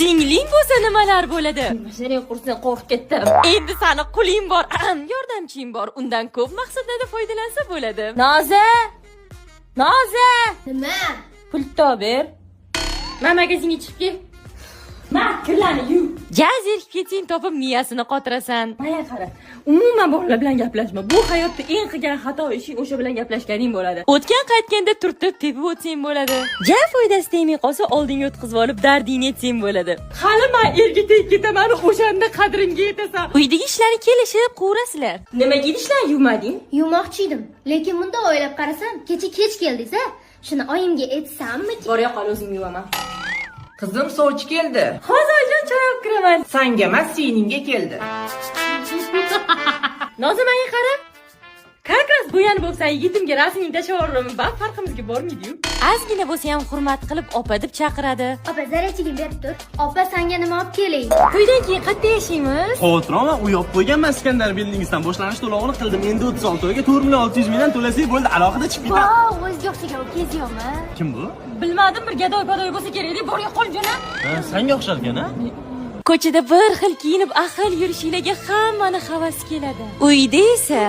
Singling bo'lsa nimalar bo'ladi? Mashinaning qursidan qo'rqib ketdim. Endi sani quling bor, yordamching bor. Undan ko'p maqsadlarda foydalansa bo'ladi. Noza! Noza! Nima? Pul ber. Men magazinga chiqib kel. Men kirlarni yuv. Ja, zerikib ketsang topib miyasini qotirasan. Maya qara. Umuman bolalar bilan gaplashma. Bu hayotda eng qilgan xato ishing o'sha bilan gaplashganing bo'ladi. O'tgan qaytganda turtib tepib o'tsang bo'ladi. Ja, foydasi tegmay qolsa oldinga o'tkazib olib dardingni aytsang bo'ladi. Hali men erga tegib ketaman, o'shanda qadringga yetasan. Uydagi ishlarni kelishib qurasizlar. Nimaga idishlarni yuvmading? Yuvmoqchi edim. Lekin bunda o'ylab qarasam, kecha kech keldingiz-a? Shuni oyimga aytsammi? Borya qol o'zim yuvaman. Qizim sovchi keldi. Hozirjon choy olib kiraman. Sanga emas, seningga keldi. Nozimaga qara. Kakras bo'yani bo'lsa yigitimga rasming tashavorimi, bak farqimizga bormaydi-yu. Ozgina bo'lsa ham hurmat qilib opa deb chaqiradi. Opa, zarachigim berib tur. Opa, senga nima olib kelay? To'ydan keyin qayerda yashaymiz? Xotiroman u yopib qo'yganman Iskandar Bildingizdan boshlanish to'lovini qildim. Endi 36 oyga 4.600.000 dan to'lasak bo'ldi, alohida chiqib ketadi. Vow, o'ziga o'xshagan keziymi? Kim bu? Bilmadim, bir gadoy-padoy bo'lsa kerak, borga qol jo'na. Ha, senga o'xsharkan-a? Ko'chada bir xil kiyinib ahil yurishinglarga hammani havas keladi. Uyda esa